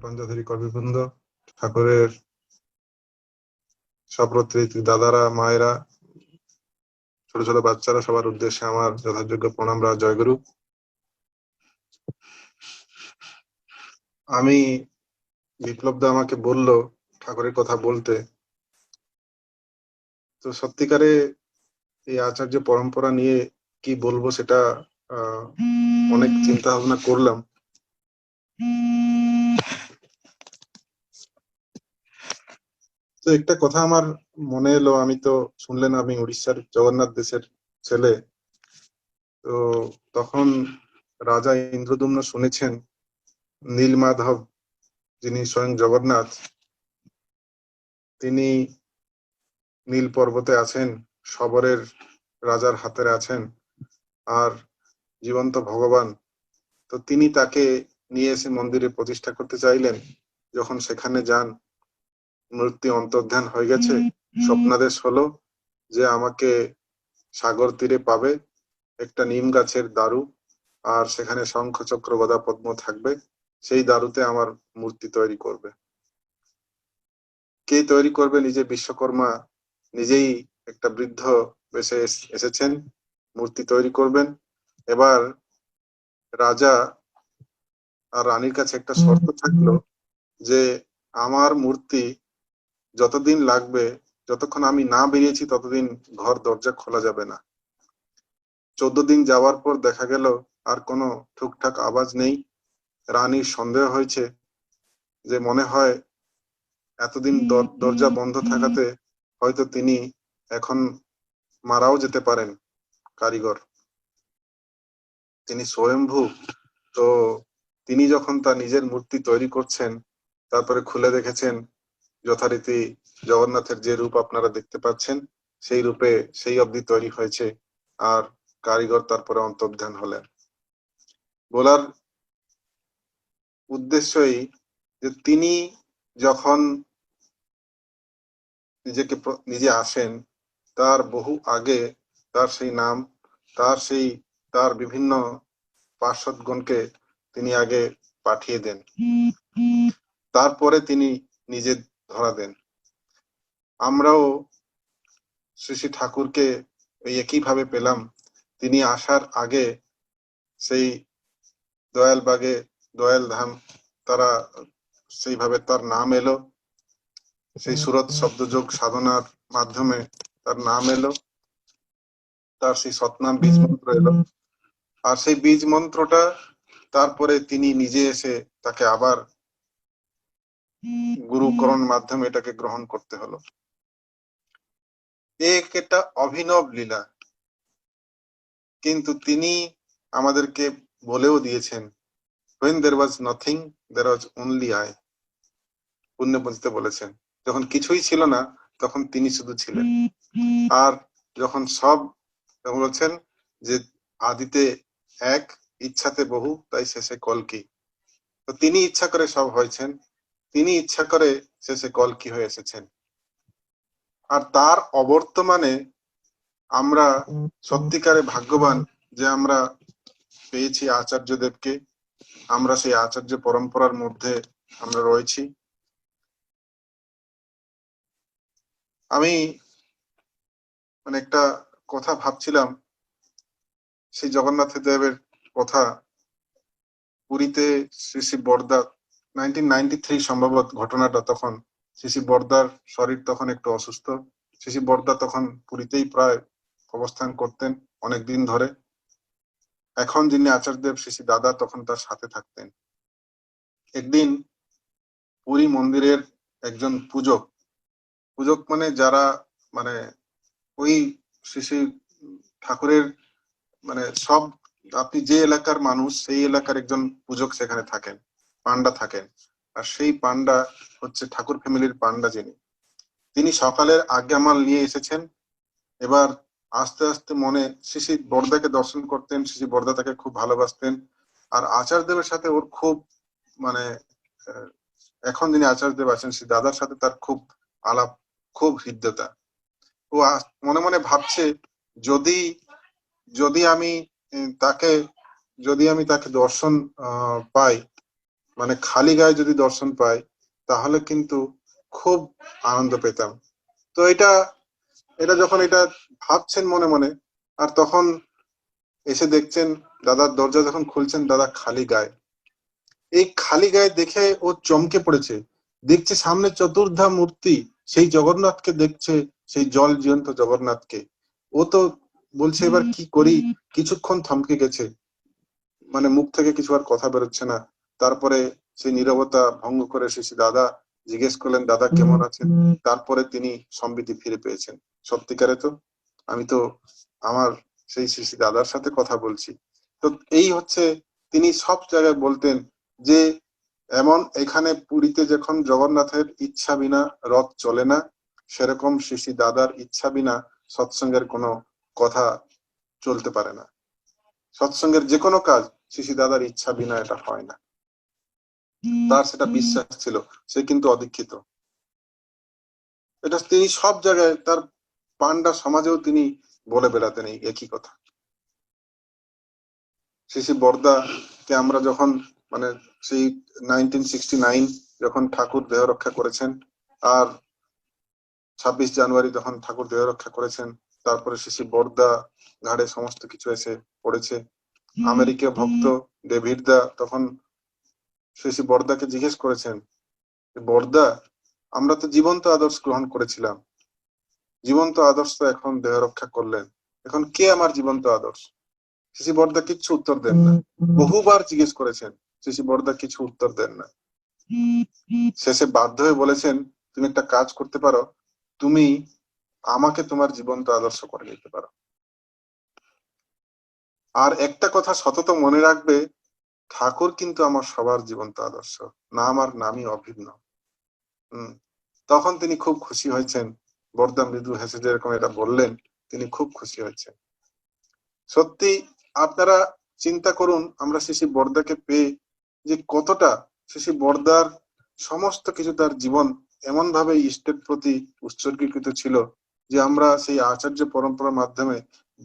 পাঞ্জাধারী কর্মীবৃন্দ, ঠাকুরের সপ্রতিনিধি দাদারা, মায়েরা, ছোট ছোট বাচ্চারা, সবার উদ্দেশ্যে আমার যথাযোগ্য প্রণাম। জয়গুরু। আমি বিপ্লব দা আমাকে বলল ঠাকুরের কথা বলতে, তো সত্যিকারে এই আচার্য পরম্পরা নিয়ে কি বলবো সেটা অনেক চিন্তা ভাবনা করলাম। তো একটা কথা আমার মনে এলো, আমি তো শুনলেন আমি উড়িষ্যার জগন্নাথ দেশের ছেলে। তো তখন রাজা ইন্দ্রদুম্ন শুনেছেন নীলমাধব, যিনি স্বয়ং জগন্নাথ, তিনি নীল পর্বতে আছেন, শবরের রাজার হাতের আছেন, আর জীবন্ত ভগবান। তো তিনি তাকে নিয়ে এসে মন্দিরে প্রতিষ্ঠা করতে চাইলেন। যখন সেখানে যান, মূর্তি অন্তর্ধান হয়ে গেছে। স্বপ্নাদেশ হলো যে আমাকে সাগর তীরে পাবে একটা নিম গাছের দারু, আর সেখানে শঙ্খ চক্র গদা পদ্ম থাকবে, সেই দারুতে আমার মূর্তি তৈরি করবে। কে তৈরি করবে? নিজে বিশ্বকর্মা নিজেই একটা বৃদ্ধ বেশে এসেছেন, মূর্তি তৈরি করবেন। এবার রাজা আর রানীর কাছে একটা শর্ত থাকলো যে আমার মূর্তি যতদিন লাগবে, যতক্ষণ আমি না বেরিয়েছি ততদিন ঘর দরজা খোলা যাবে না। 14 দিন যাওয়ার পর দেখা গেল আর কোনো ঠুকঠাক আওয়াজ নেই। রানীর সন্দেহ হয়েছে যে মনে হয় এতদিন দরজা বন্ধ থাকাতে হয়তো তিনি এখন মারাও যেতে পারেন। কারিগর তিনি স্বয়ম্ভু, তো তিনি যখন তার নিজের মূর্তি তৈরি করছেন, তারপরে খুলে দেখেছেন যথারীতি জগন্নাথের যে রূপ আপনারা দেখতে পাচ্ছেন সেই রূপে সেই অবধি তৈরি হয়েছে। আর কারিগর তারপরে অন্তর্ধান হলেন। বলার উদ্দেশ্যই যে তিনি যখন নিজে আসেন, তার বহু আগে তার সেই নাম, তার বিভিন্ন পার্ষদগণকে তিনি আগে পাঠিয়ে দেন, তারপরে তিনি নিজে ধরা দেন। আমরাও শ্রী শ্রী ঠাকুরকে একইভাবে পেলাম। তিনি আসার আগে সেই দয়ালবাগে দয়াল ধাম, তারা সেইভাবে তার নাম এলো, সেই সুরত শব্দযোগ সাধনার মাধ্যমে তার নাম এলো, তার সেই সৎনাম বীজ মন্ত্র এলো। আর সেই বীজ মন্ত্রটা তারপরে তিনি নিজে এসে তাকে আবার গুরুকরণ মাধ্যমে এটাকে গ্রহণ করতে হলো। একটা অভিনব লীলা, কিন্তু তিনি আমাদেরকে বলেও দিয়েছেন, when there was nothing there was only I। পুণ্যপঞ্জিতে বলেছেন যখন কিছুই ছিল না তখন তিনি শুধু ছিলেন, আর যখন সব বলছেন যে আদিতে এক, ইচ্ছাতে বহু, তাই শেষে কলকি। তো তিনি ইচ্ছা করে সব হয়েছেন, তিনি ইচ্ছা করে শেষে কলকি হয়ে এসেছেন। আর তার অবর্তমানে আমরা সত্যিকারে ভাগ্যবান যে আমরা পেয়েছি আচার্যদেবকে, আমরা সেই আচার্য পরম্পরার মধ্যে আমরা রয়েছি। আমি মানে একটা কথা ভাবছিলাম, সেই জগন্নাথ দেবের কথা। পুরীতে শ্রী শ্রী বরদা 1993 সম্ভবত ঘটনাটা, তখন শ্রী শ্রী বরদার শরীর তখন একটু অসুস্থ। শ্রী শ্রী বরদা তখন পুরীতেই প্রায় অবস্থান করতেন অনেকদিন ধরে। এখন যিনি আচার্যদেব শ্রী শ্রী দাদা তখন তার সাথে থাকতেন। একদিন পুরী মন্দিরের একজন পূজক মানে যারা মানে ওই শ্রী শ্রী ঠাকুরের মানে সব, আপনি যে এলাকার মানুষ সেই এলাকার একজন পূজক সেখানে থাকেন, পান্ডা থাকেন। আর সেই পান্ডা হচ্ছে ঠাকুর ফ্যামিলির পান্ডা, তিনি সকালের আজ্ঞামাল নিয়ে এসেছেন। এবার আস্তে আস্তে মনে শ্রী শ্রী বরদাকে দর্শন করতেন, শ্রী শ্রী বরদা তাকে খুব ভালোবাসতেন। আর আচার্যদেবের সাথে ওর খুব মানে এখন যিনি আচার্যদেব আছেন শ্রী দাদার সাথে তার খুব আলাপ, খুব হৃদ্যতা। ও মনে মনে ভাবছে যদি আমি তাকে দর্শন পাই মানে খালি গায়ে যদি দর্শন পাই তাহলে কিন্তু খুব আনন্দ পেতাম। তো এটা এটা যখন এটা ভাবছেন মনে মনে, আর তখন এসে দেখছেন দাদার দরজা যখন খুলছেন দাদা খালি গায়ে, এই খালি গায়ে দেখে ও চমকে পড়েছে। দেখছে সামনে চতুর্ধা মূর্তি, সেই জগন্নাথকে দেখছে, সেই জল জীবন্ত জগন্নাথকে। ও তো বলছে এবার কি করি, কিছুক্ষণ থমকে গেছে, মানে মুখ থেকে কিছু আর কথা বেরোচ্ছে না। তারপরে সেই নীরবতা ভঙ্গ করে শেষে দাদা জিজ্ঞেস করলেন দাদা কেমন আছেন। তারপরে তিনি সম্বিতি ফিরে পেয়েছেন। সত্যিকারে তো আমি তো আমার সেই শিশি দাদার সাথে কথা বলছি। তো এই হচ্ছে, তিনি সব জায়গায় বলতেন যে এমন এখানে পুরীতে যখন জগন্নাথের ইচ্ছা বিনা রথ চলে না, সেরকম শিশি দাদার ইচ্ছা বিনা সৎসঙ্গের কোনো কথা চলতে পারে না। সৎসঙ্গের যে কোনো কাজ শিশি দাদার ইচ্ছা বিনা এটা হয় না। তার সেটা বিশ্বাস ছিল, সে কিন্তু অদীক্ষিত। এটা তিনি সব জায়গায় তার পান্ডা সমাজেও তিনি বলে বেড়াতেন এই একই কথা। শিশি বরদাকে আমরা যখন মানে সেই 1969 যখন ঠাকুর দেহ রক্ষা করেছেন, আর 26 জানুয়ারি যখন ঠাকুর দেহ রক্ষা করেছেন, তারপরে শিশি বরদা ঘাড়ে সমস্ত কিছু এসে পড়েছে। আমেরিকা ভক্ত ডেভিড দা তখন শিশি বরদাকে জিজ্ঞেস করেছেন, বরদা আমরা তো জীবন্ত আদর্শ গ্রহণ করেছিলাম, জীবন্ত আদর্শ এখন দেহ রক্ষা করলেন, এখন কে আমার জীবন্ত আদর্শ? শিশি বরদা কিচ্ছু উত্তর দেন না। বহুবার জিজ্ঞেস করেছেন, শিশি বরদা কিছু উত্তর দেন না। শেষে বাধ্য হয়ে বলেছেন তুমি একটা কাজ করতে পারো, তুমি আমাকে তোমার জীবন্ত আদর্শ করে নিতে পারো। আর একটা কথা সতত মনে রাখবে, ঠাকুর কিন্তু আমার সবার জীবন্ত আদর্শ, নাম আর নামই অভিন্ন। তখন তিনি খুব খুশি হয়েছেন। বরদা মৃদু হেসে যেরকম এটা বললেন, তিনি খুব খুশি হয়েছেন। সত্যি আপনারা চিন্তা করুন, আমরা শিশি বরদাকে পেয়ে যে কতটা শিশি বরদার সমস্ত কিছু, তার জীবন এমন ভাবে ইষ্টের প্রতি উৎসর্গীকৃত ছিল যে আমরা সেই আচার্য পরম্পরার মাধ্যমে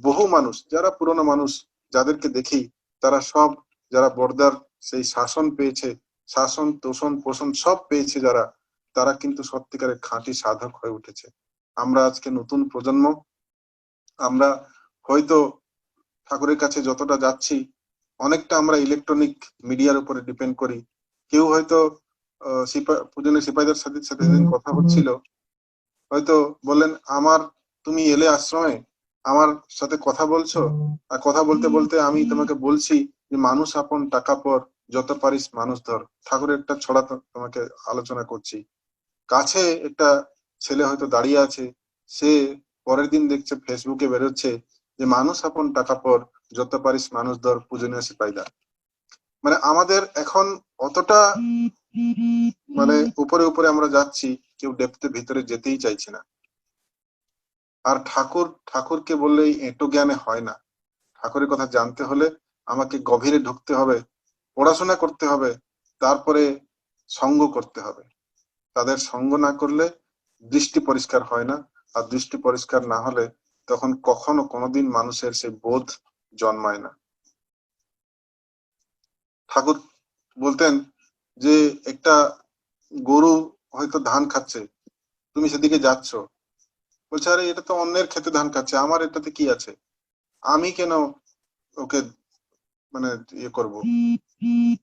বহু মানুষ, যারা পুরনো মানুষ যাদেরকে দেখি, তারা সব যারা বরদার সেই শাসন পেয়েছে, শাসন তোষণ পোষণ সব পেয়েছে যারা, তারা কিন্তু সত্যিকারের খাঁটি সাধক হয়ে উঠেছে। আমরা আজকে নতুন প্রজন্ম, আমরা হয়তো ঠাকুরের কাছে যতটা যাচ্ছি অনেকটা আমরা ইলেকট্রনিক মিডিয়ার উপরে ডিপেন্ড করি। কেউ হয়তো পূজনীয় সিপাহীদের সাথে সাথে কথা হচ্ছিল, হয়তো বললেন আমার তুমি এলে আশ্রমে আমার সাথে কথা বলছো, আর কথা বলতে বলতে আমি তোমাকে বলছি যে মানুষ আপন টাকা পর, যত পারিস মানুষ ধর। ঠাকুরের একটা ছড়া তোমাকে আলোচনা করছি। কাছে একটা ছেলে হয়তো দাঁড়িয়ে আছে, সে পরের দিন দেখছে ফেসবুকে বেরোচ্ছে যে মানুষ আপন টাকা পর, যত পারিস মানুষ ধর, পূজনীয় সিপাহীদা। মানে আমাদের এখন অতটা মানে উপরে উপরে আমরা যাচ্ছি, কেউ ডেপথে ভিতরে যেতেই চাইছে না। আর ঠাকুরকে বললেই এঁটো জ্ঞানে হয় না। ঠাকুরের কথা জানতে হলে আমাকে গভীরে ঢুকতে হবে, পড়াশোনা করতে হবে, তারপরে সঙ্গ করতে হবে। তাদের সঙ্গ না করলে দৃষ্টি পরিষ্কার হয় না, আর দৃষ্টি পরিষ্কার না হলে তখন কখনো কোনোদিন মানুষের সেই বোধ জন্মায় না। ঠাকুর বলতেন যে একটা গরু হয়তো ধান খাচ্ছে, তুমি সেদিকে যাচ্ছ, বলছে আরে এটা তো অন্যের খেতে ধান খাচ্ছে, আমার এটাতে কি আছে, আমি কেন ওকে মানে ইয়ে করব।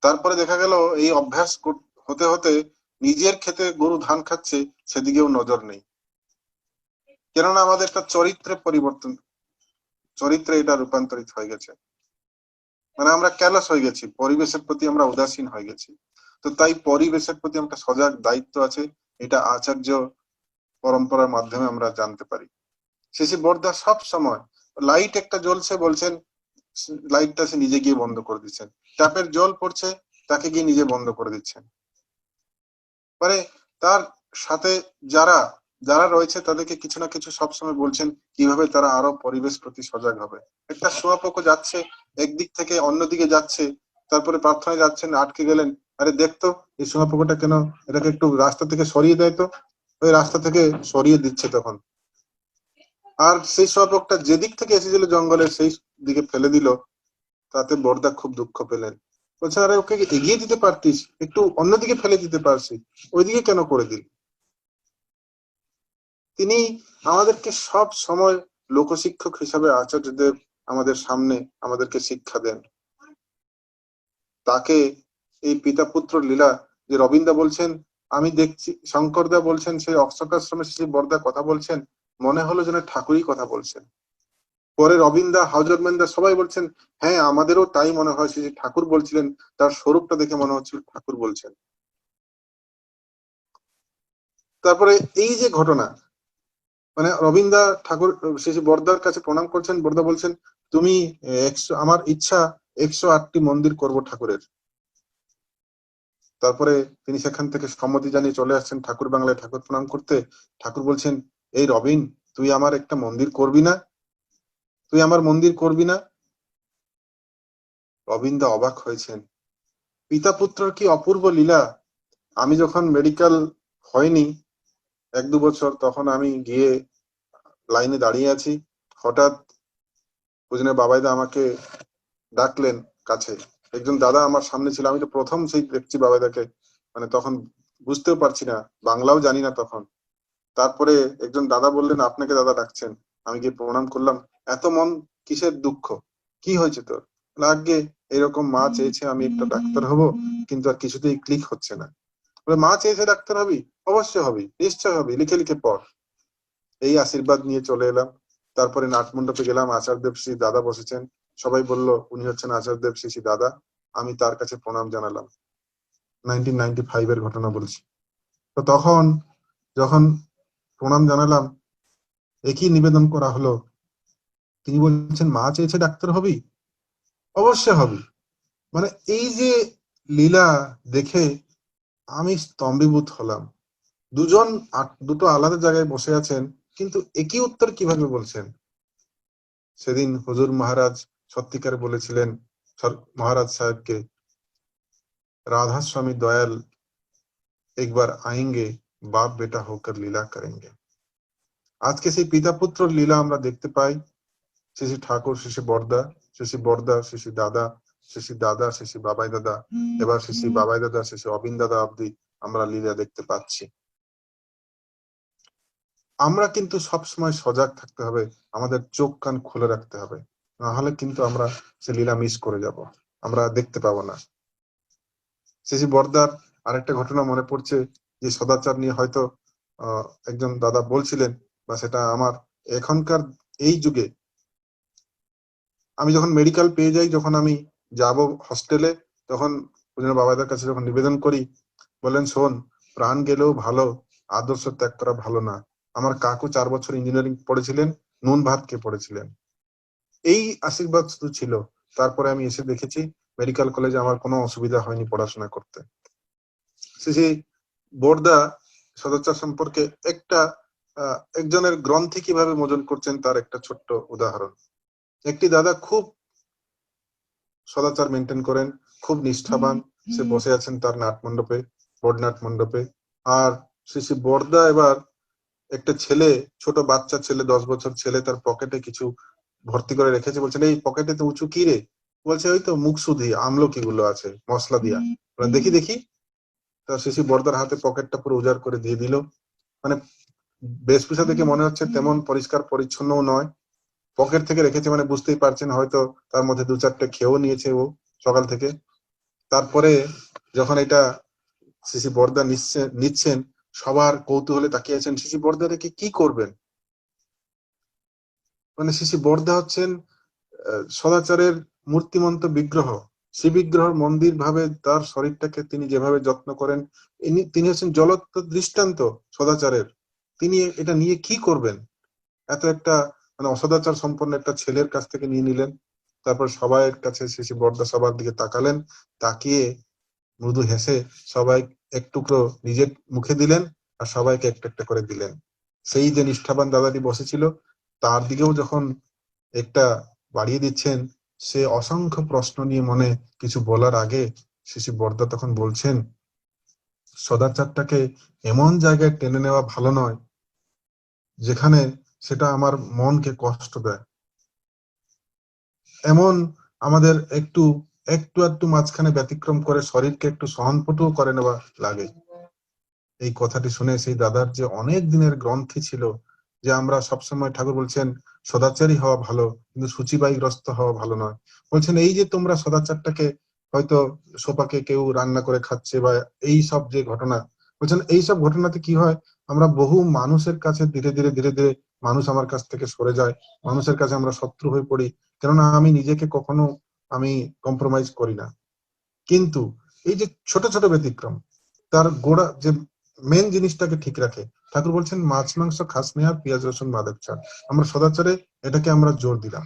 তারপরে দেখা গেল এই অভ্যাস হতে হতে নিজের খেতে গরু ধান খাচ্ছে, সেদিকেও নজর নেই। কেননা আমাদের একটা চরিত্রে পরিবর্তন, চরিত্রে এটা রূপান্তরিত হয়ে গেছে। মানে আমরা ক্যালস হয়ে গেছি, পরিবেশের প্রতি আমরা উদাসীন হয়ে গেছি। তো তাই পরিবেশের প্রতি একটা সজাগ দায়িত্ব আছে, এটা আচার্য পরম্পরার মাধ্যমে আমরা জানতে পারি। শিশি বরদা সব সময় লাইট একটা জ্বলছে, বলছেন লাইটটা সে নিজে গিয়ে বন্ধ করে দিচ্ছেন, ট্যাপের জল পড়ছে তাকে গিয়ে নিজে বন্ধ করে দিচ্ছেন। মানে তার সাথে যারা যারা রয়েছে তাদেরকে কিছু না কিছু সবসময় বলছেন কিভাবে তারা আরো পরিবেশ প্রতি সজাগ হবে। একটা শুঁয়াপোকা যাচ্ছে একদিক থেকে অন্যদিকে যাচ্ছে, তারপরে প্রার্থনায় যাচ্ছেন, আটকে গেলেন, আরে দেখতো এই শুঁয়াপোকাটা কেন, এটাকে একটু রাস্তা থেকে সরিয়ে দেয় তো, ওই রাস্তা থেকে সরিয়ে দিচ্ছে তখন। আর সেই শুঁয়াপোকাটা যেদিক থেকে এসেছিল জঙ্গলে সেই দিকে ফেলে দিল, তাতে বরদা খুব দুঃখ পেলেন বলছে আরে ওকে এগিয়ে দিতে পারতিস, একটু অন্যদিকে ফেলে দিতে পারছি, ওইদিকে কেন করে দিল। তিনি আমাদেরকে সব সময় লোকশিক্ষক হিসাবে আচার্যদেব আমাদের সামনে আমাদেরকে শিক্ষা দেন। তাকে এই পিতা পুত্র লীলা যে রবীন্দ্র বলছেন, আমি দেখছি শঙ্করদা বলছেন, সেই অশোকাশ্রমের শ্রী বরদা কথা বলছেন, মনে হলো যেন ঠাকুরই কথা বলছেন। পরে রবীন্দ্র হাউজরম্যানদা সবাই বলছেন হ্যাঁ আমাদেরও তাই মনে হয়, যে ঠাকুর বলছিলেন, তার স্বরূপটা দেখে মনে হচ্ছিল ঠাকুর বলছেন। তারপরে এই যে ঘটনা, মানে রবীন্দ্র ঠাকুর শ্রী বরদার কাছে প্রণাম করছেন, বরদা বলছেন তুমি আমার ইচ্ছা 108টি মন্দির করব ঠাকুরের। তারপরে তিনি সেখান থেকে সম্মতি জানিয়ে চলে আসছেন ঠাকুর বাংলায় ঠাকুর প্রণাম করতে। ঠাকুর বলছেন এই রবিন, তুই আমার একটা মন্দির করবি না, তুই আমার মন্দির করবি না। রবীন্দ্র অবাক হয়েছেন, পিতা পুত্রর কি অপূর্ব লীলা। আমি যখন মেডিকেল হয়নি 1-2 বছর, তখন আমি গিয়ে লাইনে দাঁড়িয়ে আছি, হঠাৎ বুঝলেন বাবাইদা আমাকে ডাকলেন কাছে। একজন দাদা আমার সামনে ছিল, আমি তো প্রথম সেই দেখছি বাবাইদাকে, মানে তখন বুঝতেও পারছি না, বাংলাও জানি না তখন। তারপরে একজন দাদা বললেন আপনাকে দাদা ডাকছেন। আমি গিয়ে প্রণাম করলাম, এত মন কিসের দুঃখ, কি হয়েছে তোর? আগে এরকম মা চেয়েছে আমি একটা ডাক্তার হব, কিন্তু আর কিছুতেই ক্লিক হচ্ছে না। মা চেয়েছে ডাক্তার হবি, অবশ্যই হবি, নিশ্চয় হবি, লিখে লিখে পড়। এই আশীর্বাদ নিয়ে চলে এলাম। তারপরে নাটমণ্ডপে গেলাম, আচার্যদেব শ্রী দাদা বসেছেন, সবাই বলল উনি হচ্ছেন আচার্যদেব শ্রী দাদা। আমি তার কাছে প্রণাম জানালাম, 1995 এর ঘটনা বলছি। তো তখন যখন প্রণাম জানালাম, একই নিবেদন করা হলো, তিনি বলছেন মা চেয়েছে ডাক্তার হবি, অবশ্যই হবি। মানে এই যে লীলা দেখে আমি স্তম্ভীভূত হলাম। দুজন দুটো আলাদা জায়গায় বসে আছেন, কিন্তু একই উত্তর কিভাবে বলছেন। সেদিন হুজুর মহারাজ সত্যিকার বলেছিলেন মহারাজ সাহেবকে, রাধা स्वामी दयाल एक बार आएंगे, बाप बेटा होकर लीला करेंगे। আজকে সেই পিতা পুত্র লীলা আমরা দেখতে পাই, শ্রী ঠাকুর, শ্রী বরদা, শ্রী বরদা, শ্রী দাদা, শ্রী দাদা, শ্রী বাবাই দাদা, এবার শ্রী বাবাই দাদা, শ্রী অবিন দাদা অব্দি আমরা লীলা দেখতে পাচ্ছি। আমরা কিন্তু সবসময় সজাগ থাকতে হবে, আমাদের চোখ কান খুলে রাখতে হবে, না হলে কিন্তু আমরা সে লীলা মিস করে যাব, আমরা দেখতে পাবো না। শ্রী বরদার আরেকটা ঘটনা মনে পড়ছে, যে সদাচার নিয়ে হয়তো একজন দাদা বলছিলেন, বা সেটা আমার এখনকার এই যুগে, আমি যখন মেডিকেল পেয়ে যাই, যখন আমি যাব হস্টেলে, তখন বাবাদের কাছে যখন নিবেদন করি, বলেন শোন, প্রাণ গেলেও ভালো, আদর্শ ত্যাগ করা ভালো না। আমার কাকু 4 বছর ইঞ্জিনিয়ারিং পড়েছিলেন, নুন ভাত খেয়ে পড়েছিলেন, এই আশীর্বাদ শুধু ছিল। তারপরে আমি এসে দেখেছি মেডিকেল কলেজে আমার কোনো অসুবিধা হয়নি পড়াশোনা করতে। শ্রী বরদা সদাচার সম্পর্কে একটা একজনের গ্রন্থে কিভাবে মোচন করছেন তার একটা ছোট্ট উদাহরণ। একটি দাদা খুব সদাচার মেনটেন করেন, খুব নিষ্ঠাবান, সে বসে আছেন তার নাট মণ্ডপে, বড়নাট মণ্ডপে। আর শ্রী বরদা এবার একটা ছেলে, ছোট বাচ্চা ছেলে, 10 বছর ছেলে, তার পকেটে কিছু ভর্তি করে রেখেছে, বলছেন এই পকেটে তো উঁচু কি রে? বলছে ওই তো মুখশুদ্ধি আমলকি গুলো আছে মশলা দিয়া। দেখি দেখি, তা শ্রী বরদার হাতে পকেটটা পুরো উজাড় করে দিয়ে দিল। মানে বেশভূষা দেখে মনে হচ্ছে তেমন পরিষ্কার পরিচ্ছন্নও নয়, পকেট থেকে রেখেছে, মানে বুঝতেই পারছেন হয়তো তার মধ্যে 2-4টে খেয়েও নিয়েছে ও সকাল থেকে। তারপরে যখন এটা শ্রী বরদা নিচ্ছেন, সবার কৌতূহলে তাকিয়ে আছেন শ্রী বরদা রেখে কি করবেন। মানে শ্রী বরদা হচ্ছেন সদাচারের মূর্তিমন্ত বিগ্রহ, শ্রী বিগ্রহ মন্দির ভাবে তার শরীরটাকে তিনি যেভাবে যত্ন করেন, তিনি হচ্ছেন জ্বলন্ত দৃষ্টান্ত সদাচারের। তিনি এটা নিয়ে কি করবেন, এত একটা মানে অসদাচার সম্পন্ন একটা ছেলের কাছ থেকে নিয়ে নিলেন। তারপর সবাইয়ের কাছে শ্রী বরদা সবার দিকে তাকালেন, তাকিয়ে মৃদু হেসে সবাই এক টুকরো নিজের মুখে দিলেন, আর সবাইকে একটা একটা করে দিলেন। সেই যে নিষ্ঠাবান দাদাটি বসেছিল, তার দিকেও যখন একটা বাড়িয়ে দিচ্ছেন, সে অসংখ্য প্রশ্ন নিয়ে মনে কিছু বলার আগে শ্রী বরদা তখন বলছেন, সদাচারটাকে এমন জায়গায় টেনে নেওয়া ভালো নয় যেখানে সেটা আমার মনকে কষ্ট দেয়। এমন আমাদের একটু একটু একটু মাঝখানে ব্যতিক্রম করে শরীরকে একটু সহনপটুও করে নেওয়া লাগে। এই কথাটি শুনে সেই দাদার যে অনেক দিনের গ্রন্থি ছিল, যে আমরা সবসময়, ঠাকুর বলছেন সদাচারী হওয়া ভালো কিন্তু সূচিবায়গ্রস্ত হওয়া ভালো নয়। বলছেন এই যে তোমরা সদাচারটাকে হয়তো সোপাকে কেউ রান্না করে খাচ্ছে বা এই সব যে ঘটনা, বলছেন এই সব ঘটনাতে কি হয়, আমরা বহু মানুষের কাছে ধীরে ধীরে ধীরে ধীরে মানুষ আমার কাছ থেকে সরে যায়, মানুষের কাছে আমরা শত্রু হয়ে পড়ি, কেননা আমি নিজেকে কখনো আমি কম্প্রোমাইজ করি না। কিন্তু এই যে ছোট ছোট ব্যতিক্রম তার গোড়া যে মেন জিনিসটাকে ঠিক রাখে। ঠাকুর বলছেন মাছ মাংস খাস নে আর পেঁয়াজ রসুন বাদাম চাল, আমরা সদাচারে এটাকে আমরা জোর দিলাম।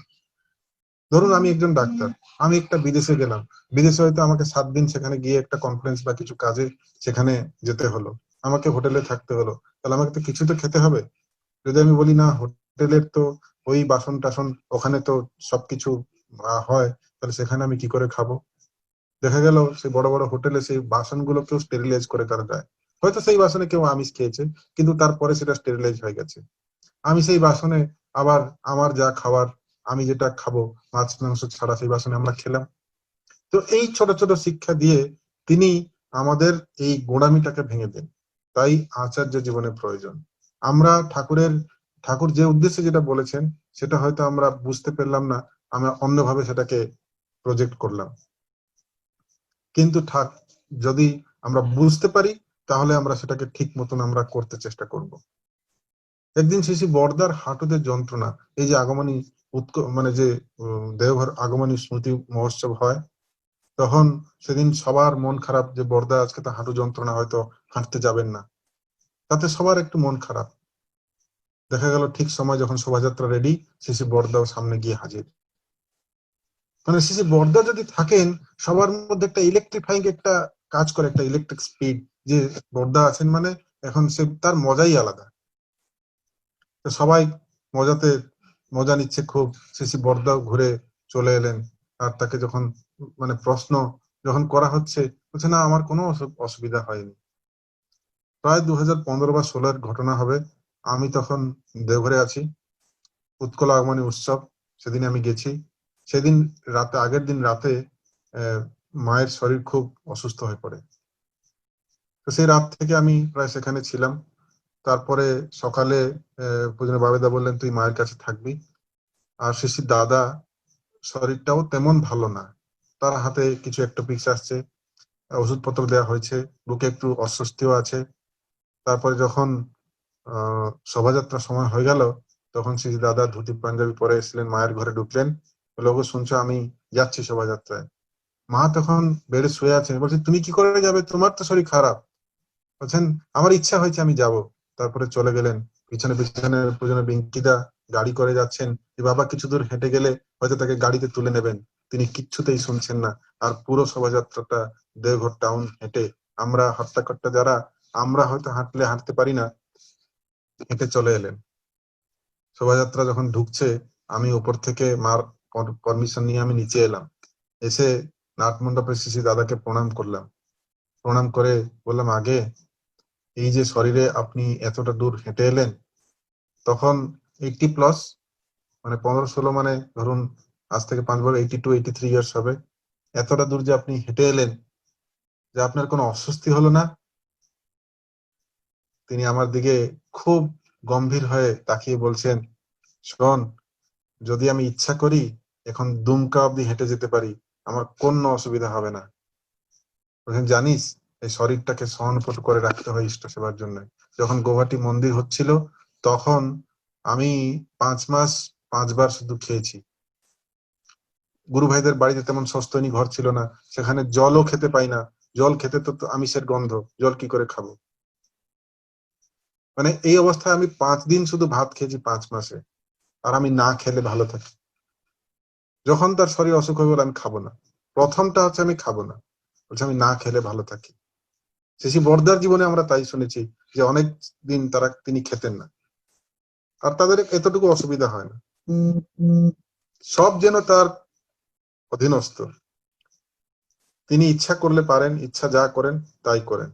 ধরুন আমি একজন ডাক্তার, আমি একটা বিদেশে গেলাম, বিদেশে হয়তো আমাকে 7 দিন সেখানে গিয়ে একটা কনফারেন্স বা কিছু কাজে সেখানে যেতে হলো, আমাকে হোটেলে থাকতে হলো, তাহলে আমাকে তো কিছু তো খেতে হবে। যদি আমি বলি না হোটেলের তো ওই বাসন টাসন ওখানে তো সবকিছু হয়, তাহলে সেখানে আমি কি করে খাবো? দেখা গেল সেই বড় বড় হোটেলে সেই বাসনগুলোকেও স্টেরিলাইজ করে করা যায়। হয়তো সেই বাসনে কেউ আমিষ খেয়েছে, কিন্তু তারপরে সেটা স্টেরিলাইজ হয়ে গেছে। আমি সেই বাসনে আবার আমার যা খাবার, আমি যেটা খাবো মাছ মাংস ছাড়া সেই বাসনে আমরা খেলাম। তো এই ছোট ছোট শিক্ষা দিয়ে তিনি আমাদের এই গোঁড়ামিটাকে ভেঙে দেন। তাই আচার্য জীবনে প্রয়োজন। আমরা ঠাকুর যে উদ্দেশ্যে যেটা বলেছেন সেটা হয়তো আমরা বুঝতে পারলাম না, আমরা অন্যভাবে সেটাকে প্রজেক্ট করলাম। কিন্তু যদি আমরা বুঝতে পারি তাহলে আমরা সেটাকে ঠিক মতন আমরা করতে চেষ্টা করব। একদিন শেষে বর্দার হাঁটুতে যন্ত্রণা, এই যে আগমনী মানে যে দেওঘর আগমনী স্মৃতি মহোৎসব হয়, তখন সেদিন সবার মন খারাপ যে বর্দা আজকে তো হাঁটু যন্ত্রণা, হয়তো হাঁটতে যাবেন না। তাতে সবার একটু মন খারাপ। দেখা গেল ঠিক সময় যখন শোভাযাত্রা রেডি, শেষে বর্দাও সামনে গিয়ে হাজির। মানে শেষে বর্দা যদি থাকেন, সবার মধ্যে একটা ইলেকট্রিফাইং একটা কাজ করে, একটা ইলেকট্রিক স্পিড, যে বর্দা আছেন মানে এখন সে তার মজাই আলাদা। তো সবাই মজাতে মজা নিচ্ছে খুব। শেষে বর্দাও ঘুরে চলে এলেন, আর তাকে যখন মানে প্রশ্ন যখন করা হচ্ছে, বলছে না আমার কোনো অসুবিধা হয়নি। প্রায় 2015 বা 16 ঘটনা হবে। আমি তখন দেওঘরে আছি, উৎকল আগমনী উৎসব, সেদিন আমি গেছি। সেদিন রাতে, আগের দিন রাতে মায়ের শরীর খুব অসুস্থ হয়ে পড়ে। তো সেই রাত থেকে আমি প্রায় সেখানে ছিলাম। তারপরে সকালে পূজনীয় বাবেদা বললেন তুই মায়ের কাছে থাকবি। আর শিশির দাদা শরীরটাও তেমন ভালো না, তার হাতে কিছু একটা পিক্স আসছে, ওষুধপত্র দেওয়া হয়েছে, বুকে একটু অস্বস্তিও আছে। তারপরে যখন শোভাযাত্রার সময় হয়ে গেল, তখন সেই দাদা ধুতি পাঞ্জাবি পরে এসেছিলেন, মায়ের ঘরে ঢুকলেন, লোক শুনছো আমি যাচ্ছি শোভাযাত্রায়। মা তখন বেডে শুয়ে আছেন, বলছে তুমি কি করে যাবে, তোমার তো শরীর খারাপ। বলছেন আমার ইচ্ছা হয়েছে আমি যাব। তারপরে চলে গেলেন। পিছনে পিছনে পিছনে বিঙ্কিদা গাড়ি করে যাচ্ছেন, যে বাবা কিছু দূর হেঁটে গেলে হয়তো তাকে গাড়িতে তুলে নেবেন। তিনি কিচ্ছুতেই শুনছেন না। আর পুরো শোভাযাত্রাটা দেওঘর টাউন হেঁটে, আমরা হট্টাকট্টা যারা, আমরা হয়তো হাঁটলে হাঁটতে পারি না, হেঁটে চলে এলেন। শোভাযাত্রা যখন ঢুকছে, আমি উপর থেকে মার পারমিশন নিয়ে আমি নিচে এলাম। এসে নাট মণ্ডপের শিশি দাদাকে প্রণাম করলাম। প্রণাম করে বললাম আগে এই যে শরীরে আপনি এতটা দূর হেঁটে এলেন, তখন 80+, মানে 15-16, মানে ধরুন আজ থেকে 5 বছর, 82-83 ইয়ার্স হবে। এতটা দূর যে আপনি হেঁটে এলেন, যে আপনার কোনো অস্বস্তি হলো না? তিনি আমার দিকে খুব গম্ভীর হয়ে তাকিয়ে বলছেন, শোন, যদি আমি ইচ্ছা করি এখন দুমকা অব্দি হেঁটে যেতে পারি, আমার কোনো অসুবিধা হবে না। বলছেন জানিস এই শরীরটাকে সহনপট করে রাখতে হয় ইষ্ট সেবার জন্য। যখন গৌহাটি মন্দির হচ্ছিল, তখন আমি 5 মাস 5 বার শুধু খেয়েছি। গুরু ভাইদের বাড়িতে তেমন সস্তনী ঘর ছিল না, সেখানে জলও খেতে পাই না। জল খেতে তো আমিষের গন্ধ, জল কি করে খাবো? মানে এই অবস্থায় আমি 5 দিন শুধু ভাত খেয়েছি 5 মাসে। আর আমি না খেলে ভালো থাকি। যখন তার শরীর অসুখ হয়ে গেল আমি খাবো না, প্রথমটা হচ্ছে আমি খাবো না, বলছে আমি না খেলে ভালো থাকি। শেষি বর্দার জীবনে আমরা তাই শুনেছি, যে অনেক দিন তিনি খেতেন না, আর তাদের এতটুকু অসুবিধা হয় না। সব যেন তার অধীনস্থ, তিনি ইচ্ছা করলে পারেন, ইচ্ছা যা করেন তাই করেন।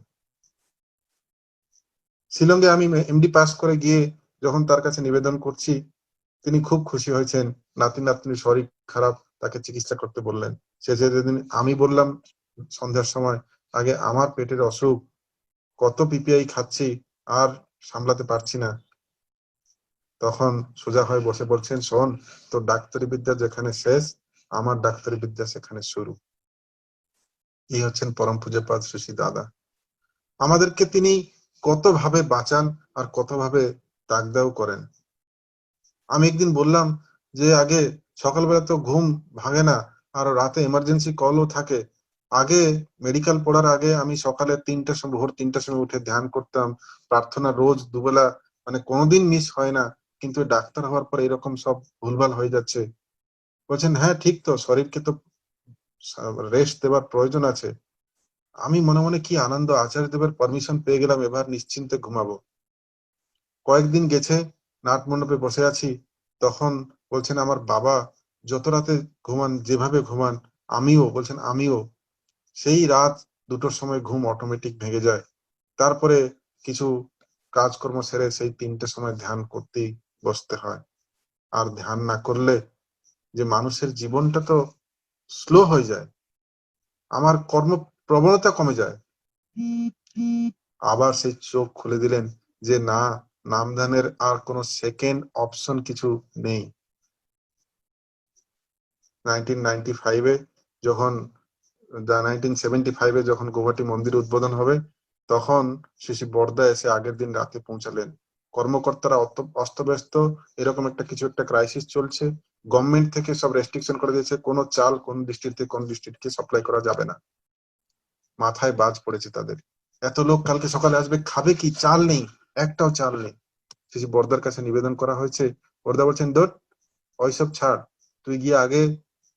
শিলংয়ে আমি এমডি পাস করে গিয়ে যখন তার কাছে নিবেদন করছি, তিনি খুব খুশি হয়েছেন। নাতি নাতনির শরীর খারাপ, তাকে চিকিৎসা করতে বললেন। শেষে যেদিন আমি বললাম সন্ধ্যার সময়, আগে আমার পেটের অসুখ, কত পিপিআই খাচ্ছি, আর সামলাতে পারছি না, তখন সোজা হয়ে বসে বলছেন, শোন, তোর ডাক্তারি বিদ্যা যেখানে শেষ, আমার ডাক্তারি বিদ্যা সেখানে শুরু। এই হচ্ছেন পরম পূজ্যপাদ শ্রী শ্রী দাদা। আমাদেরকে তিনি কত ভাবে বাঁচান আর কত ভাবে তাগদাও করেন। আমি একদিন বললাম যে আগে সকালবেলা তো ঘুম ভাঙে না, আর রাতে এমার্জেন্সি কলও থাকে। আগে মেডিকেল পড়ার আগে আমি সকালে 3টার সময়, ভোর 3টার সময় উঠে ধ্যান করতাম, প্রার্থনা রোজ দুবেলা, মানে কোনোদিন মিস হয় না। কিন্তু ডাক্তার হওয়ার পর এরকম সব ভুলভাল হয়ে যাচ্ছে। বলছেন, হ্যাঁ ঠিক তো, শরীরকে তো রেস্ট দেওয়ার প্রয়োজন আছে। আমি মনে মনে কি আনন্দ, আচার্যদেবের পারমিশন পেয়ে গেলাম, এবার নিশ্চিন্তে ঘুমাবো। কয়েকদিন গেছে, নাট মণ্ডপে বসে আছি, তখন বলছেন আমার বাবা যত রাতে ঘুমান, যেভাবে ঘুমান, আমিও, বলছেন আমিও সেই রাত 2টোর সময় ঘুম অটোমেটিক ভেঙে যায়। তারপরে কিছু কাজকর্ম সেরে সেই 3টের সময় ধ্যান করতেই বসতে হয়। আর ধ্যান না করলে যে মানুষের জীবনটা তো স্লো হয়ে যায়, আমার কর্ম প্রবণতা কমে যায়। আবার সেই চোখ খুলে দিলেন যে না, নামধানের আর কোনো সেকেন্ড অপশন কিছু নেই। 1995-এ যখন 1975-এ যখন গৌহাটি মন্দির উদ্বোধন হবে, তখন শ্রী শ্রী বরদা এসে আগের দিন রাতে পৌঁছালেন। কর্মকর্তারা অস্তব্যস্ত, এরকম একটা কিছু একটা ক্রাইসিস চলছে, গভর্নমেন্ট থেকে সব রেস্ট্রিকশন করে দিয়েছে, কোনো চাল কোন ডিস্ট্রিক্টে কোন ডিস্ট্রিক্টকে সাপ্লাই করা যাবে না। মাথায় বাজ পড়েছে তাদের, এত লোক কালকে সকালে আসবে, খাবে কি? চাল নেই, একটাও চাল নেই। শ্রী বরদার কাছে নিবেদন করা হয়েছে। বরদা বলছেন, দোট ওইসব ছাড়, তুই গিয়ে আগে,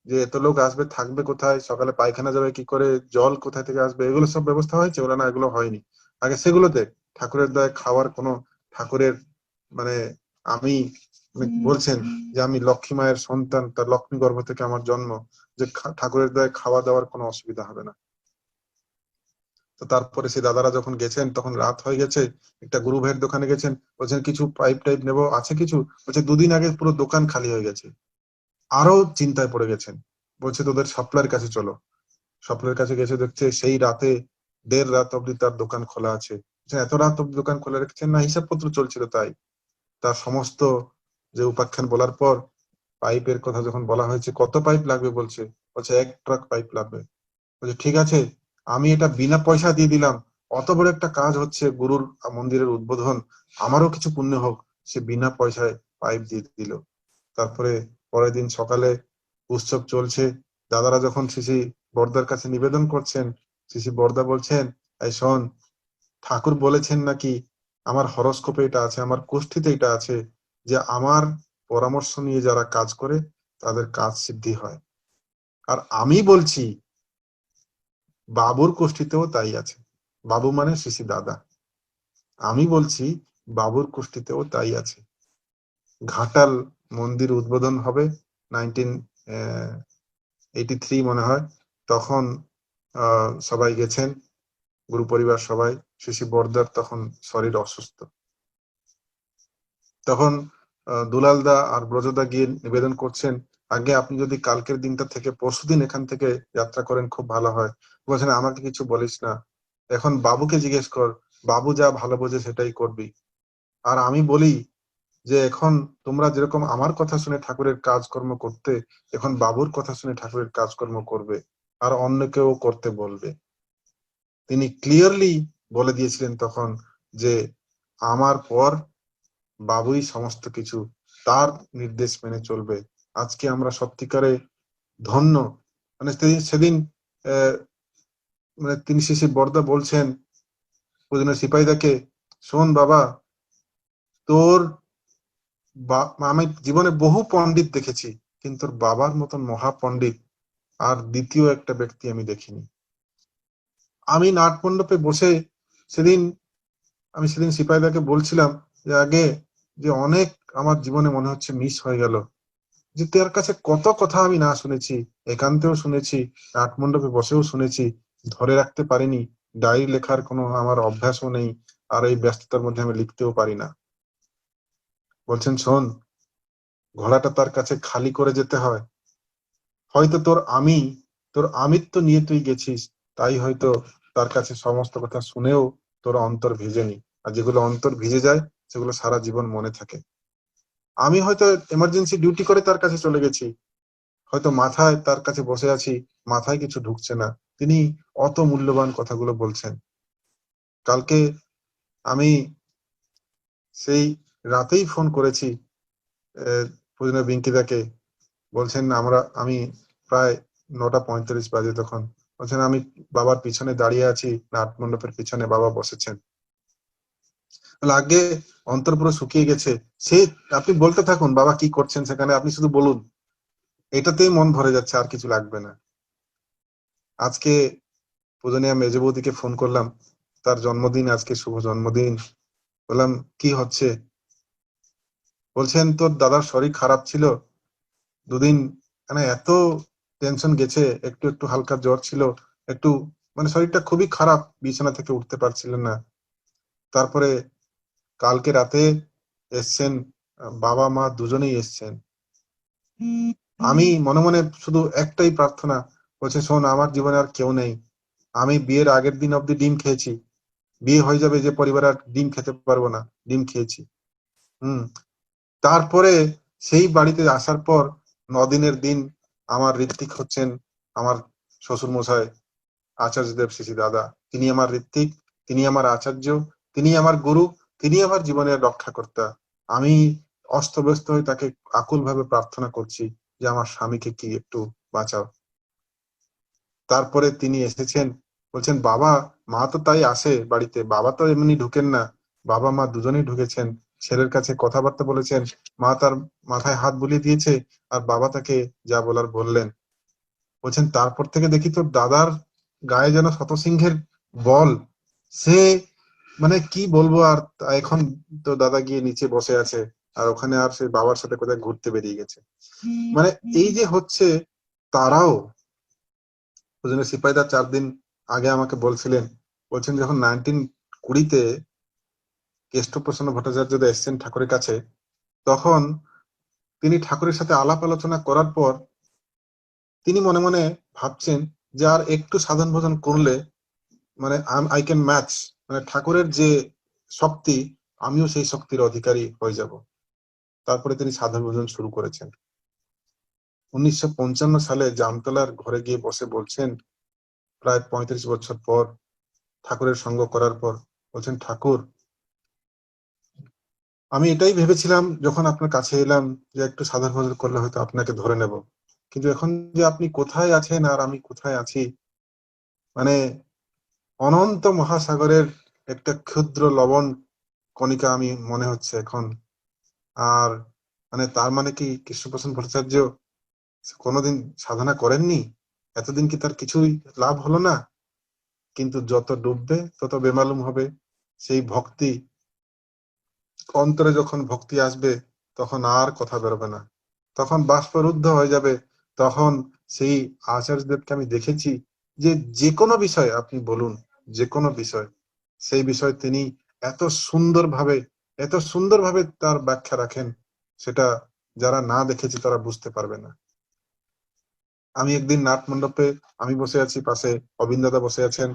যে এত লোক আসবে থাকবে কোথায়, সকালে পায়খানা যাবে কি করে, জল কোথায় থেকে আসবে, এগুলো সব ব্যবস্থা হয়েছে? ওরা না, এগুলো হয়নি, আগে সেগুলো দেখ। ঠাকুরের দয়ায় খাওয়ার কোনো, ঠাকুরের মানে, আমি বলছেন যে আমি লক্ষ্মী মায়ের সন্তান, তার লক্ষ্মী গর্ভ থেকে আমার জন্ম, যে ঠাকুরের দয়ায় খাওয়া দাওয়ার কোনো অসুবিধা হবে না। তো তারপরে সেই দাদারা যখন গেছেন তখন রাত হয়ে গেছে, একটা গুরু ভাইয়ের দোকানে গেছেন, বলছেন কিছু পাইপ টাইপ নেবো, আছে কিছু? বলছে 2 দিন আগে পুরো দোকান খালি হয়ে গেছে। আরো চিন্তায় পড়ে গেছেন, বলছে তোদের সাপ্লাইয়ের কাছে চলো। সাপ্লাইয়ের কাছে গেছে, দেখছে সেই রাতে 1.5 রাত অব্দি তার দোকান খোলা আছে। এত রাত অব্দি দোকান খোলা রেখেছেন না, হিসাবপত্র চলছিল তাই। তার সমস্ত যে উপাখ্যান বলার পর পাইপের কথা যখন বলা হয়েছে, কত পাইপ লাগবে বলছে, বলছে 1 ট্রাক পাইপ লাগবে। বলছে ঠিক আছে, আমি এটা বিনা পয়সা দিয়ে দিলাম, অত বড় একটা কাজ হচ্ছে, গুরুর মন্দিরের উদ্বোধন, আমারও কিছু পুণ্য হোক। সে বিনা পয়সায় পাইপ দিয়ে দিল। তারপরে পরের দিন সকালে উৎসব চলছে, দাদারা যখন শ্রী বরদার কাছে নিবেদন করছেন, শ্রী বরদা বলছেন, এই শোন, ঠাকুর বলেছেন নাকি, আমার হরস্কোপে এটা আছে, আমার কুষ্ঠিতে এটা আছে, যে আমার পরামর্শ নিয়ে যারা কাজ করে তাদের কাজ সিদ্ধি হয়। আর আমি বলছি বাবুর কুষ্ঠিতেও তাই আছে। বাবু মানে শ্রী শ্রী দাদা। আমি বলছি বাবুর কুষ্ঠিতেও তাই আছে। ঘাটাল মন্দির উদ্বোধন হবে 1983 মনে হয়, তখন সবাই গেছেন, গুরু পরিবার সবাই। শ্রী শ্রী বরদার তখন শরীর অসুস্থ। তখন দুলালদা আর ব্রজদা গিয়ে নিবেদন করছেন, আগে আপনি যদি কালকের দিনটা থেকে পরশুদিন এখান থেকে যাত্রা করেন খুব ভালো হয়। বলছেন আমাকে কিছু বলিস না, এখন বাবুকে জিজ্ঞেস কর, বাবু যা ভালো বোঝে সেটাই করবি। আর আমি বলি যে এখন তোমরা যেরকম আমার কথা শুনে ঠাকুরের কাজকর্ম করতে, এখন বাবুর কথা শুনে ঠাকুরের কাজকর্ম করবে, আর অন্যকেও করতে বলবে। তিনি ক্লিয়ারলি বলে দিয়েছিলেন তখন যে আমার পর বাবুই সমস্ত কিছু, তার নির্দেশ মেনে চলবে। আজকে আমরা সত্যিকারে ধন্য। মানে সেদিন মানে তিনি শ্রী বরদা বলছেন পূজনীয় সিপাহীদাকে, শোন বাবা, তোর আমি জীবনে বহু পণ্ডিত দেখেছি, কিন্তু তোর বাবার মতন মহাপণ্ডিত আর দ্বিতীয় একটা ব্যক্তি আমি দেখিনি। আমি নাটমণ্ডপে বসে সেদিন, আমি সেদিন সিপাহীদাকে বলছিলাম যে আগে যে অনেক আমার জীবনে মনে হচ্ছে মিস হয়ে গেল, যে তার কাছে কত কথা আমি না শুনেছি, একান্তেও শুনেছি, নাটমণ্ডপে বসেও শুনেছি, ধরে রাখতে পারিনি। ডায়েরি লেখার কোনো আমার অভ্যাসও নেই, আর এই ব্যস্ততার মধ্যে আমি লিখতেও পারি না। বলছেন শোন, ঘোড়াটা তার কাছে খালি করে যেতে হয়। হয়তো তোর আমি তোর আমিত্ব নিয়ে তুই গেছিস, তাই হয়তো তার কাছে সমস্ত কথা শুনেও তোর অন্তর ভিজেনি। আর যেগুলো অন্তর ভিজে যায় সেগুলো সারা জীবন মনে থাকে। আমি হয়তো এমার্জেন্সি ডিউটি করে তার কাছে চলে গেছি, হয়তো মাথায় তার কাছে বসে আছি, মাথায় কিছু ঢুকছে না, তিনি অত মূল্যবান কথাগুলো বলছেন। কালকে আমি সেই রাতেই ফোন করেছি প্রয়োজনীয় বিঙ্কিদাকে, বলছেন আমি প্রায় 9:35 বাজে তখন, বলছেন আমি বাবার পিছনে দাঁড়িয়ে আছি, নাট মণ্ডপের পিছনে বাবা বসেছেন। আগে অন্তর পুরো শুকিয়ে গেছে। সে আপনি বলতে থাকুন বাবা কি করছেন সেখানে, আপনি শুধু বলুন, এটাতেই মন ভরে যাচ্ছে, আর কিছু লাগবে না। আজকে পূজনীয় মেজ বৌদিকে ফোন করলাম, তার জন্মদিন আজকে, শুভ জন্মদিন। বললাম কি হচ্ছে, বলছেন তোর দাদার শরীর খারাপ ছিল দুদিন, মানে এত টেনশন গেছে, একটু একটু হালকা জ্বর ছিল, একটু মানে শরীরটা খুবই খারাপ, বিছানা থেকে উঠতে পারছিলেন না। তারপরে কালকে রাতে এসছেন, বাবা মা দুজনেই এসছেন। আমি মনে মনে শুধু একটাই প্রার্থনা, বলছে শোন আমার জীবনে আর কেউ নেই, আমি বিয়ের আগের দিন অব্দি ডিম খেয়েছি, বিয়ে হয়ে যাবে যে পরিবার আর ডিম খেতে পারবো না, ডিম খেয়েছি। তারপরে সেই বাড়িতে আসার পর 9 দিনের দিন আমার ঋত্বিক হচ্ছেন আমার শ্বশুর মশাই আচার্যদেব শ্রী দাদা। তিনি আমার ঋত্বিক, তিনি আমার আচার্য, তিনি আমার গুরু, তিনি আমার জীবনের রক্ষাকর্তা। আমি অস্তব্যস্ত হয়ে তাকে আকুল ভাবে প্রার্থনা করছি যে আমার স্বামীকে কি একটু বাঁচাও। তারপরে তিনি এসেছেন, বলছেন বাবা মা তো তাই আসে বাড়িতে, বাবা তো এমনি ঢুকেন না, বাবা মা দুজনেই ঢুকেছেন, ছেলের কাছে কথাবার্তা বলেছেন, মা তার মাথায় হাত বুলিয়ে দিয়েছে, আর বাবা তাকে যা বলার বললেন। বলছেন তারপর থেকে দেখি তোর দাদার গায়ে যেন শতসিংহের বল। সে মানে কি বলবো আর, এখন তো দাদা গিয়ে নিচে বসে আছে, আর ওখানে আর সে বাবার সাথে কোথায় ঘুরতে বেরিয়ে গেছে। মানে এই যে হচ্ছে, তারাও সিপাহীদা 4 দিন আগে আমাকে বলছিলেন, বলছেন যখন 1920-তে কেষ্টপ্রসন্ন ভট্টাচার্য এসছেন ঠাকুরের কাছে, তখন তিনি ঠাকুরের সাথে আলাপ আলোচনা করার পর তিনি মনে মনে ভাবছেন যে আর একটু সাধন ভোজন করলে মানে আই ক্যান ম্যাচ, মানে ঠাকুরের যে শক্তি, আমিও সেই শক্তির অধিকারী হয়ে যাব। তারপরে তিনি সাধন ভোজন শুরু করেছেন। 1955 সালে জামতলার ঘরে গিয়ে বসে বলছেন, প্রায় 35 বছর পর ঠাকুরের সঙ্গ করার পর, বলছেন ঠাকুর আমি এটাই ভেবেছিলাম যখন আপনার কাছে এলাম যে একটু সাধন ভজন করলে হয়তো আপনাকে ধরে নেব, কিন্তু এখন যে আপনি কোথায় আছেন আর আমি কোথায় আছি, মানে অনন্ত মহাসাগরের একটা ক্ষুদ্র লবণ কণিকা আমি মনে হচ্ছে এখন। আর মানে তার মানে কি কৃষ্ণপ্রসন্ন ভট্টাচার্য কোনোদিন সাধনা করেননি? এতদিন কি তার কিছুই লাভ হলো না? কিন্তু যত ডুববে তত বেমালুম হবে। সেই ভক্তি অন্তরে যখন ভক্তি আসবে, তখন আর কথা বেরোবে না, তখন বাষ্পরুদ্ধ হয়ে যাবে। তখন সেই আচার্যদেবকে আমি দেখেছি যে যে কোনো বিষয় আপনি বলুন, যে কোনো বিষয়, সেই বিষয় তিনি এত সুন্দরভাবে এত সুন্দরভাবে তার ব্যাখ্যা রাখেন, সেটা যারা না দেখেছে তারা বুঝতে পারবে না। আমি একদিন নাট মণ্ডপে আমি বসে আছি, পাশে অবিন দাদা বসে আছেন।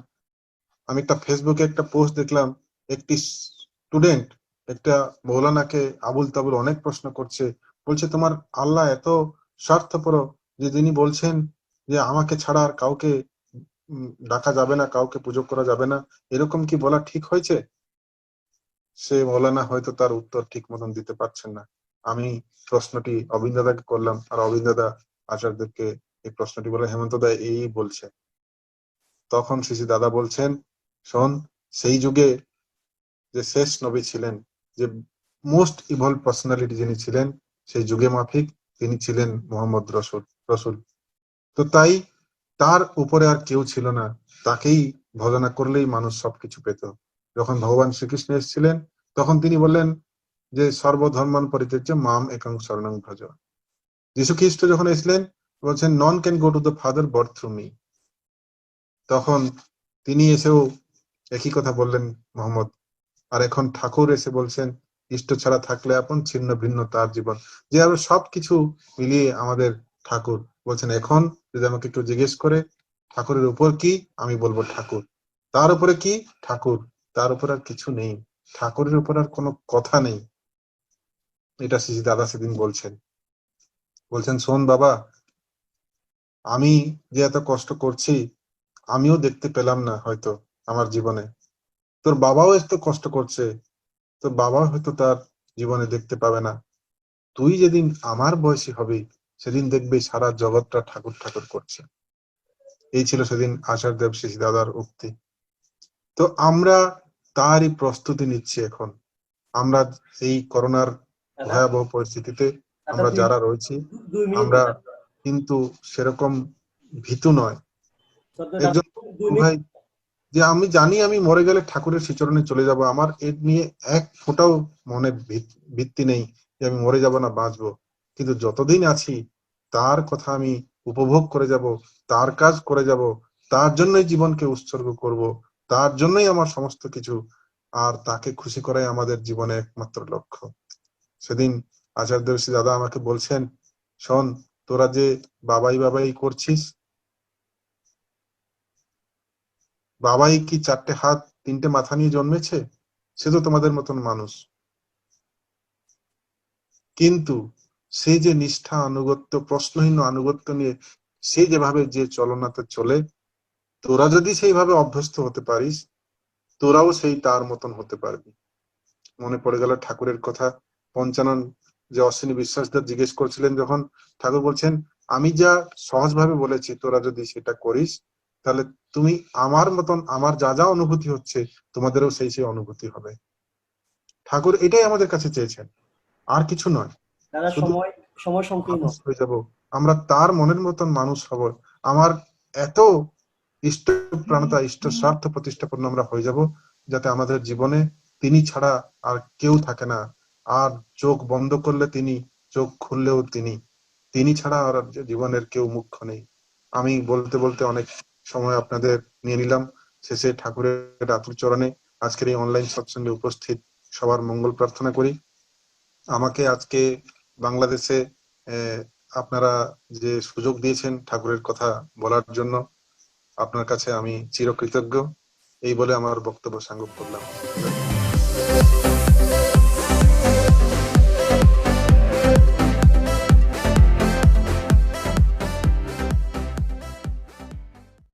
আমি একটা ফেসবুকে একটা পোস্ট দেখলাম, একটি স্টুডেন্ট একটা মৌলানাকে আবুল তাবুল অনেক প্রশ্ন করছে, বলছে তোমার আল্লাহ এত স্বার্থপর যে তিনি বলছেন যে আমাকে ছাড়া আর কাউকে ডাকা যাবে না, কাউকে পুজো করা যাবে না, এরকম কি বলা ঠিক হয়েছে? সে মৌলানা হয়তো তার উত্তর ঠিক মতন দিতে পারছেন না। আমি প্রশ্নটি অবিন দাদাকে করলাম, আর অবিন দাদা আচার্যদেবকে এই প্রশ্নটি বলে, হেমন্ত দা এই বলছে। তখন শ্রী দাদা বলছেন, শোন, সেই যুগে যে শেষ নবী ছিলেন, যে মোস্ট ইভলভ পার্সোনালিটি যিনি ছিলেন সেই যুগে মাফিক, তিনি ছিলেন মোহাম্মদ রসুল। তো তাই তার উপরে আর কেউ ছিল না, তাকেই ভজনা করলেই মানুষ সবকিছু পেত। যখন ভগবান শ্রীকৃষ্ণ এসেছিলেন, তখন তিনি বললেন যে সর্বধর্মান পরিত্যাজ্য মাম একং শরণং ভজ। যীশু খ্রিস্ট যখন এসেছিলেন বলছেন none can go to the father but through me. তখন তিনি এসেও একই কথা বললেন মোহাম্মদ। আর এখন ঠাকুর এসে বলছেন ইষ্ট ছাড়া থাকলে আপন, ছিন্ন ভিন্ন তার জীবন। যে আরো সবকিছু মিলিয়ে আমাদের ঠাকুর বলছেন এখন যদি আমাকে একটু জিজ্ঞেস করে ঠাকুরের উপর কি, আমি বলবো ঠাকুর। তার উপরে কি? ঠাকুর। তার উপর আর কিছু নেই, ঠাকুরের উপর আর কোনো কথা নেই। এটা শ্রী দাদা সেদিন বলছেন শোন বাবা, আমি যে এত কষ্ট করছি আমিও দেখতে পেলাম না হয়তো আমার জীবনে, তোর বাবাও এত কষ্ট করছে, তোর বাবা হয়তো তার জীবনে দেখতে পাবে না। তুই যেদিন আমার বয়সী হবি সেদিন দেখবি সারা জগৎটা ঠাকুর ঠাকুর করছে। এই ছিল সেদিন আচার্য দেব শ্রী দাদার উক্তি। তো আমরা তারই প্রস্তুতি নিচ্ছি এখন। আমরা এই করোনার ভয়াবহ পরিস্থিতিতে আমরা যারা রয়েছি আমরা কিন্তু সেরকম ভীতু নয়। একজন ভাই যে আমি জানি আমি মরে গেলে ঠাকুরের শ্রীচরণে চলে যাব, আমার এর নিয়ে এক ফোঁটাও মনে ভিত্তি নেই যে আমি মরে যাব না বাঁচবো, কিন্তু যতদিন আছি তার কথা আমি উপভোগ করে যাব, তার কাজ করে যাব, তার জন্যই জীবনকে উৎসর্গ করব, তার জন্যই আমার সমস্ত কিছু, আর তাকে খুশি করাই আমাদের জীবনের একমাত্র লক্ষ্য। সেদিন আচার্য দেবশ্রী দাদা আমাকে বলছেন, শোন তোরা যে বাবাই বাবাই করছিস, বাবাই কি 4টে হাত 3টে মাথা নিয়ে জন্মেছে? সে তো তোমাদের মতন মানুষ, কিন্তু সে যে নিষ্ঠা আনুগত্য প্রশ্নহীন আনুগত্য নিয়ে সে যেভাবে যে চলনাতে চলে, তোরা যদি সেইভাবে অভ্যস্ত হতে পারিস তোরাও সেই তার মতন হতে পারবি। মনে পড়ে গেল ঠাকুরের কথা, পঞ্চানন যে অশ্বিনী বিশ্বাসদার জিজ্ঞেস করছিলেন যখন, ঠাকুর বলছেন আমি যা সহজভাবে বলেছি তোরা যদি সেটা করিস তাহলে তুমি আমার মতন, আমার যা যা অনুভূতি হচ্ছে তোমাদেরও সেই সেই অনুভূতি হবে। ঠাকুর এটাই আমাদের কাছে চেয়েছেন, আর কিছু নয়। শুধু সময় সংকীর্ণ মানুষ হয়ে যাব, আমরা তার মনের মতন মানুষ হব। আমার এত ইষ্ট প্রাণতা ইষ্ট স্বার্থ প্রতিষ্ঠাপন্ন আমরা হয়ে যাব যাতে আমাদের জীবনে তিনি ছাড়া আর কেউ থাকে না। আর চোখ বন্ধ করলে তিনি, চোখ খুললেও তিনি, তিনি ছাড়া আর জীবনের কেউ মুখ্য নেই। আমি বলতে বলতে অনেক সময় আপনাদের নিয়ে নিলাম। শেষে ঠাকুরের আতুর চরণে আজকের এই অনলাইন সৎসঙ্গে উপস্থিত সবার মঙ্গল প্রার্থনা করি। আমাকে আজকে বাংলাদেশে আপনারা যে সুযোগ দিয়েছেন ঠাকুরের কথা বলার জন্য, আপনার কাছে আমি চিরকৃতজ্ঞ। এই বলে আমার বক্তব্য সাঙ্গব করলাম।